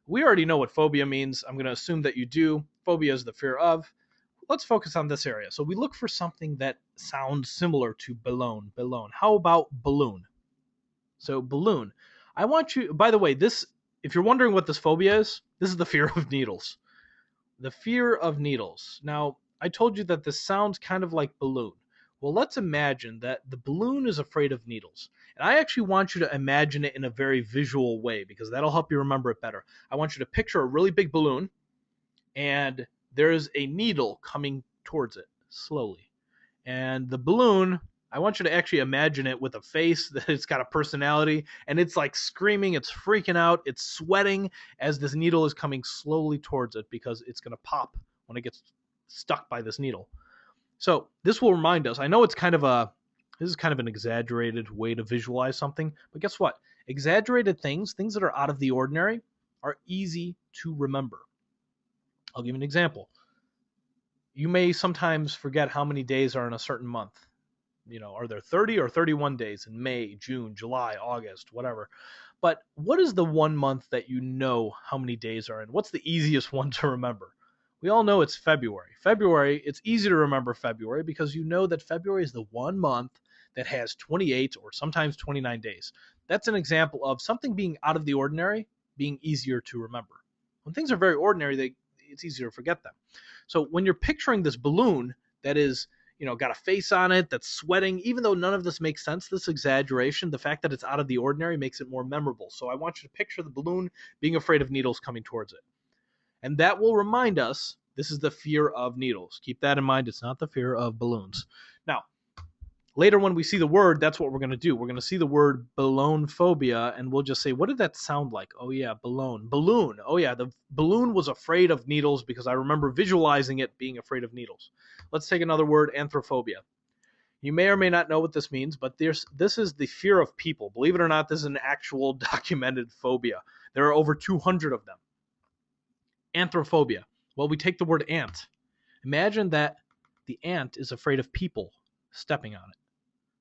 we already know what phobia means. I'm going to assume that you do. Phobia is the fear of. Let's focus on this area. So we look for something that sounds similar to balloon. How about balloon? So balloon. I want you, by the way, if you're wondering what this phobia is, this is the fear of needles. The fear of needles. Now, I told you that this sounds kind of like balloon. Well, let's imagine that the balloon is afraid of needles. And I actually want you to imagine it in a very visual way because that'll help you remember it better. I want you to picture a really big balloon and there's a needle coming towards it slowly. And the balloon, I want you to actually imagine it with a face that it's got a personality and it's like screaming, it's freaking out, it's sweating as this needle is coming slowly towards it because it's going to pop when it gets stuck by this needle. So this will remind us. I know this is kind of an exaggerated way to visualize something, but guess what? Exaggerated things that are out of the ordinary, are easy to remember. I'll give you an example. You may sometimes forget how many days are in a certain month. Are there 30 or 31 days in May, June, July, August, whatever? But what is the one month that you know how many days are in? What's the easiest one to remember? We all know it's February. February, it's easy to remember February because you know that February is the one month that has 28 or sometimes 29 days. That's an example of something being out of the ordinary being easier to remember. When things are very ordinary, it's easier to forget them. So when you're picturing this balloon that is, got a face on it, that's sweating, even though none of this makes sense, this exaggeration, the fact that it's out of the ordinary makes it more memorable. So I want you to picture the balloon being afraid of needles coming towards it. And that will remind us this is the fear of needles. Keep that in mind. It's not the fear of balloons. Now, later when we see the word, that's what we're going to do. We're going to see the word Ballonphobia, and we'll just say, what did that sound like? Oh, yeah, balloon. Balloon. Oh, yeah, the balloon was afraid of needles because I remember visualizing it being afraid of needles. Let's take another word, anthrophobia. You may or may not know what this means, but this is the fear of people. Believe it or not, this is an actual documented phobia. There are over 200 of them. Anthrophobia. Well, we take the word ant. Imagine that the ant is afraid of people stepping on it.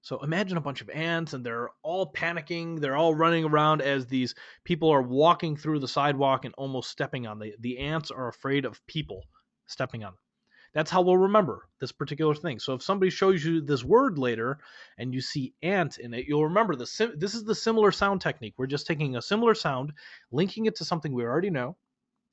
So imagine a bunch of ants and they're all panicking. They're all running around as these people are walking through the sidewalk and almost stepping on the ants are afraid of people stepping on them. That's how we'll remember this particular thing. So if somebody shows you this word later and you see ant in it, you'll remember this. This is the similar sound technique. We're just taking a similar sound, linking it to something we already know,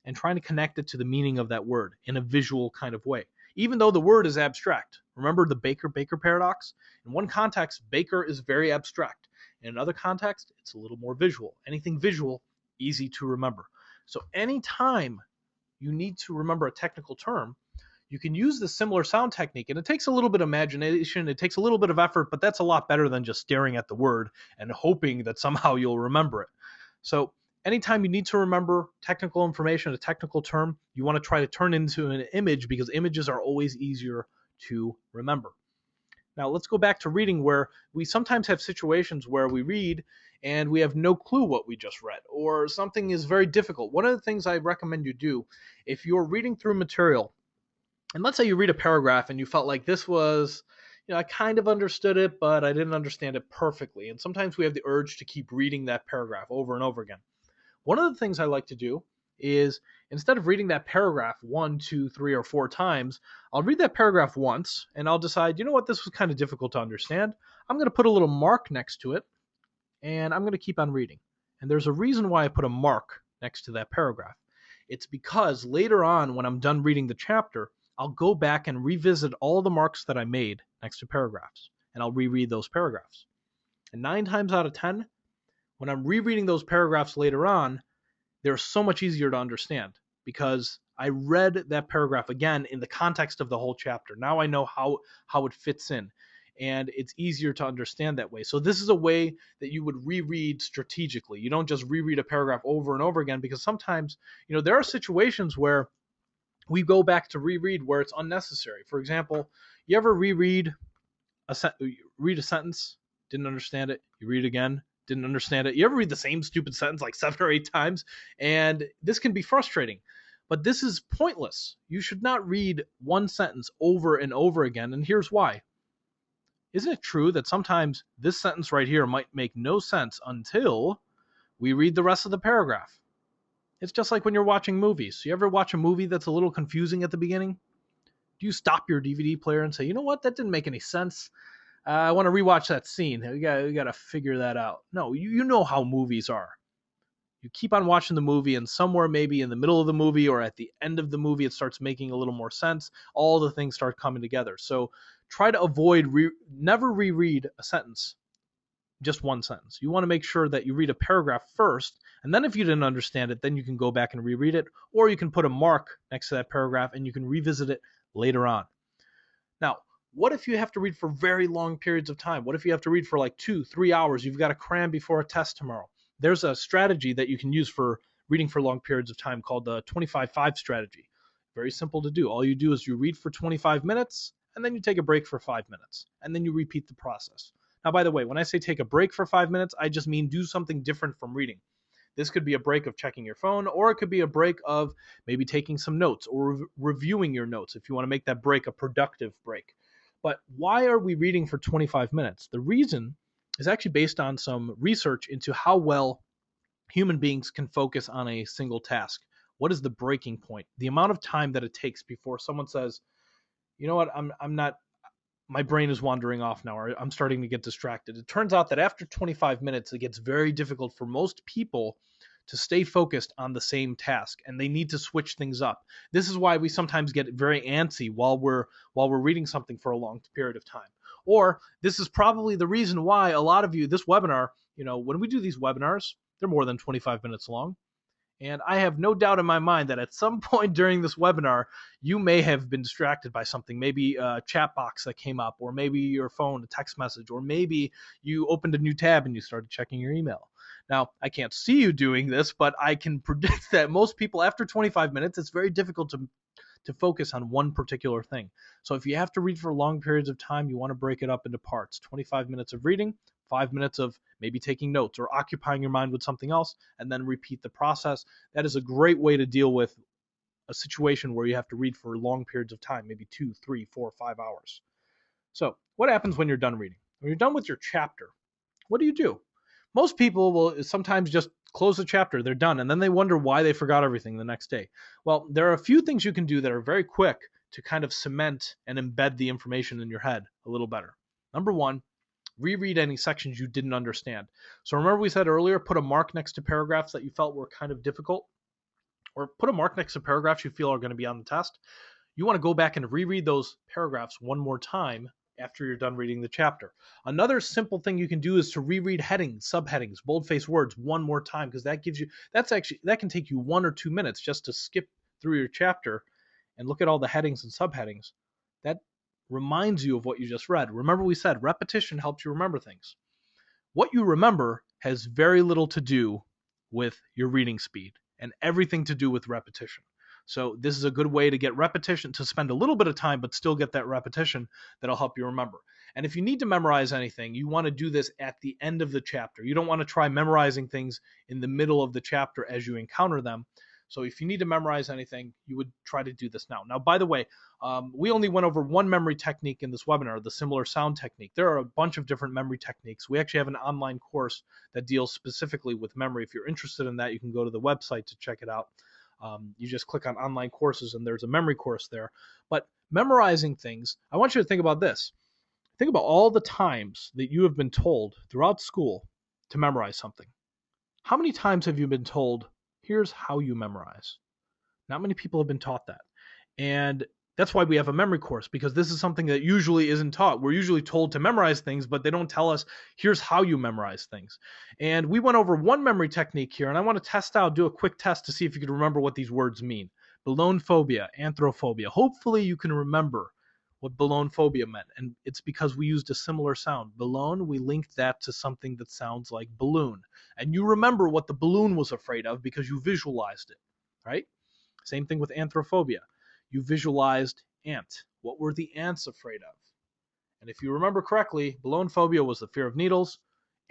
and trying to connect it to the meaning of that word in a visual kind of way, even though the word is abstract. Remember the Baker-Baker paradox? In one context, Baker is very abstract. In another context, it's a little more visual. Anything visual, easy to remember. So anytime you need to remember a technical term, you can use the similar sound technique, and it takes a little bit of imagination, it takes a little bit of effort, but that's a lot better than just staring at the word and hoping that somehow you'll remember it. So anytime you need to remember technical information, a technical term, you want to try to turn into an image because images are always easier to remember. Now let's go back to reading, where we sometimes have situations where we read and we have no clue what we just read, or something is very difficult. One of the things I recommend you do, if you're reading through material, and let's say you read a paragraph and you felt like this was, I kind of understood it, but I didn't understand it perfectly. And sometimes we have the urge to keep reading that paragraph over and over again. One of the things I like to do is, instead of reading that paragraph 1, 2, 3, or 4 times, I'll read that paragraph once and I'll decide, you know what, this was kind of difficult to understand. I'm going to put a little mark next to it and I'm going to keep on reading. And there's a reason why I put a mark next to that paragraph. It's because later on, when I'm done reading the chapter, I'll go back and revisit all the marks that I made next to paragraphs, and I'll reread those paragraphs. And 9 times out of 10, when I'm rereading those paragraphs later on, they're so much easier to understand because I read that paragraph again in the context of the whole chapter. Now I know how it fits in, and it's easier to understand that way. So this is a way that you would reread strategically. You don't just reread a paragraph over and over again, because sometimes, there are situations where we go back to reread where it's unnecessary. For example, you ever read a sentence, didn't understand it, you read it again, didn't understand it. You ever read the same stupid sentence like 7 or 8 times? And this can be frustrating, but this is pointless. You should not read one sentence over and over again, and here's why. Isn't it true that sometimes this sentence right here might make no sense until we read the rest of the paragraph? It's just like when you're watching movies. You ever watch a movie that's a little confusing at the beginning? Do you stop your DVD player and say, you know what, that didn't make any sense? I want to rewatch that scene. We got to figure that out. No, you know how movies are. You keep on watching the movie, and somewhere maybe in the middle of the movie or at the end of the movie, it starts making a little more sense. All the things start coming together. So try to avoid, never reread a sentence, just one sentence. You want to make sure that you read a paragraph first, and then if you didn't understand it, then you can go back and reread it, or you can put a mark next to that paragraph and you can revisit it later on. Now, what if you have to read for very long periods of time? What if you have to read for like 2-3 hours? You've got to cram before a test tomorrow. There's a strategy that you can use for reading for long periods of time called the 25-5 strategy. Very simple to do. All you do is you read for 25 minutes, and then you take a break for 5 minutes, and then you repeat the process. Now, by the way, when I say take a break for 5 minutes, I just mean do something different from reading. This could be a break of checking your phone, or it could be a break of maybe taking some notes or reviewing your notes if you want to make that break a productive break. But why are we reading for 25 minutes? The reason is actually based on some research into how well human beings can focus on a single task. What is the breaking point? The amount of time that it takes before someone says, you know what, I'm not, my brain is wandering off now, or I'm starting to get distracted. It turns out that after 25 minutes, it gets very difficult for most people to stay focused on the same task, and they need to switch things up. This is why we sometimes get very antsy while we're reading something for a long period of time. Or this is probably the reason why a lot of you, this webinar, when we do these webinars, they're more than 25 minutes long. And I have no doubt in my mind that at some point during this webinar, you may have been distracted by something, maybe a chat box that came up, or maybe your phone, a text message, or maybe you opened a new tab and you started checking your email. Now, I can't see you doing this, but I can predict that most people, after 25 minutes, it's very difficult to focus on one particular thing. So if you have to read for long periods of time, you want to break it up into parts. 25 minutes of reading, 5 minutes of maybe taking notes or occupying your mind with something else, and then repeat the process. That is a great way to deal with a situation where you have to read for long periods of time, maybe 2, 3, 4, 5 hours. So what happens when you're done reading? When you're done with your chapter, what do? Most people will sometimes just close the chapter, they're done, and then they wonder why they forgot everything the next day. Well, there are a few things you can do that are very quick to kind of cement and embed the information in your head a little better. Number one, reread any sections you didn't understand. So remember we said earlier, put a mark next to paragraphs that you felt were kind of difficult, or put a mark next to paragraphs you feel are going to be on the test. You want to go back and reread those paragraphs one more time after you're done reading the chapter. Another simple thing you can do is to reread headings, subheadings, boldface words one more time, because that can take you 1 or 2 minutes just to skip through your chapter and look at all the headings and subheadings. That reminds you of what you just read. Remember we said repetition helps you remember things. What you remember has very little to do with your reading speed and everything to do with repetition. So this is a good way to get repetition, to spend a little bit of time, but still get that repetition that'll help you remember. And if you need to memorize anything, you want to do this at the end of the chapter. You don't want to try memorizing things in the middle of the chapter as you encounter them. So if you need to memorize anything, you would try to do this now. Now, by the way, we only went over one memory technique in this webinar, the similar sound technique. There are a bunch of different memory techniques. We actually have an online course that deals specifically with memory. If you're interested in that, you can go to the website to check it out. You just click on online courses and there's a memory course there. But memorizing things, I want you to think about this. Think about all the times that you have been told throughout school to memorize something. How many times have you been told, here's how you memorize? Not many people have been taught that. And that's why we have a memory course, because this is something that usually isn't taught. We're usually told to memorize things, but they don't tell us, here's how you memorize things. And we went over one memory technique here, and I want to do a quick test to see if you can remember what these words mean. Ballonphobia, anthrophobia. Hopefully you can remember what ballonphobia meant, and it's because we used a similar sound. Ballon, we linked that to something that sounds like balloon. And you remember what the balloon was afraid of because you visualized it, right? Same thing with anthrophobia. You visualized ant. What were the ants afraid of? And if you remember correctly, ballonphobia was the fear of needles.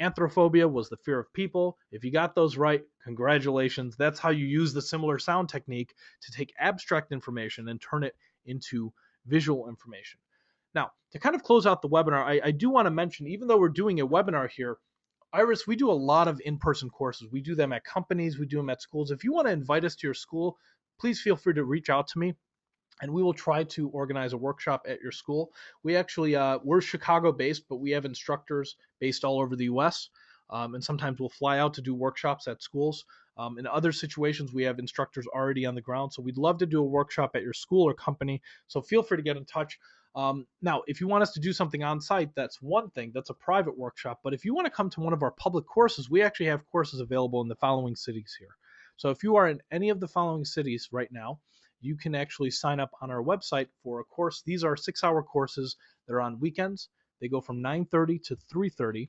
Anthrophobia was the fear of people. If you got those right, congratulations. That's how you use the similar sound technique to take abstract information and turn it into visual information. Now, to kind of close out the webinar, I do want to mention, even though we're doing a webinar here, Iris, we do a lot of in-person courses. We do them at companies. We do them at schools. If you want to invite us to your school, please feel free to reach out to me, and we will try to organize a workshop at your school. We actually, we're Chicago-based, but we have instructors based all over the U.S., and sometimes we'll fly out to do workshops at schools. In other situations, we have instructors already on the ground, so we'd love to do a workshop at your school or company, so feel free to get in touch. Now, if you want us to do something on site, that's one thing. That's a private workshop. But if you want to come to one of our public courses, we actually have courses available in the following cities here. So if you are in any of the following cities right now, you can actually sign up on our website for a course. These are 6-hour courses. They're on weekends. They go from 9:30 to 3:30,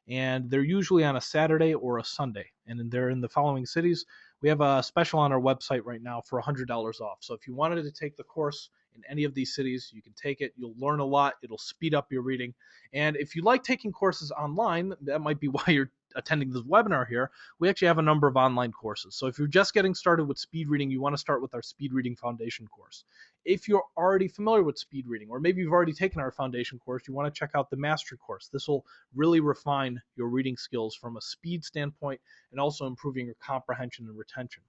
and they're usually on a Saturday or a Sunday. And they're in the following cities. We have a special on our website right now for $100 off. So if you wanted to take the course in any of these cities, you can take it. You'll learn a lot. It'll speed up your reading. And if you like taking courses online, that might be why you're attending this webinar here. We actually have a number of online courses. So if you're just getting started with speed reading, you want to start with our Speed Reading Foundation course. If you're already familiar with speed reading, or maybe you've already taken our foundation course, you want to check out the mastery course. This will really refine your reading skills from a speed standpoint and also improving your comprehension and retention.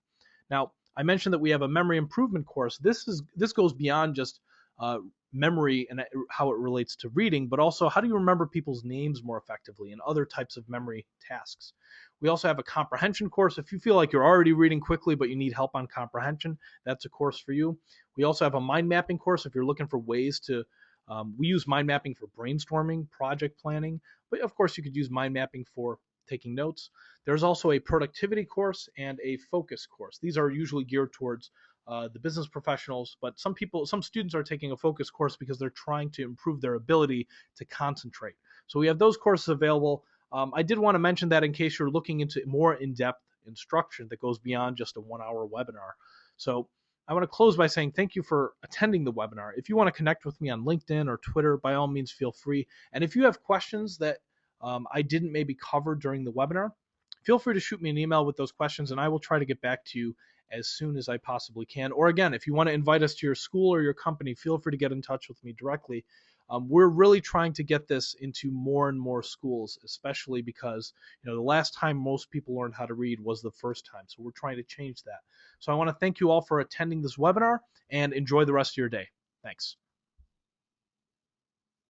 Now, I mentioned that we have a memory improvement course. This goes beyond just memory and how it relates to reading, but also how do you remember people's names more effectively and other types of memory tasks. We also have a comprehension course. If you feel like you're already reading quickly but you need help on comprehension, that's a course for you. We also have a mind mapping course if you're looking for ways to we use mind mapping for brainstorming, project planning, but of course you could use mind mapping for taking notes. There's also a productivity course and a focus course. These are usually geared towards the business professionals, but some students are taking a focus course because they're trying to improve their ability to concentrate. So we have those courses available. I did want to mention that in case you're looking into more in-depth instruction that goes beyond just a 1-hour webinar. So I want to close by saying thank you for attending the webinar. If you want to connect with me on LinkedIn or Twitter, by all means, feel free. And if you have questions that I didn't maybe cover during the webinar, feel free to shoot me an email with those questions and I will try to get back to you as soon as I possibly can. Or again, if you want to invite us to your school or your company, feel free to get in touch with me directly. We're really trying to get this into more and more schools, especially because the last time most people learned how to read was the first time. So we're trying to change that. So I want to thank you all for attending this webinar and enjoy the rest of your day. Thanks.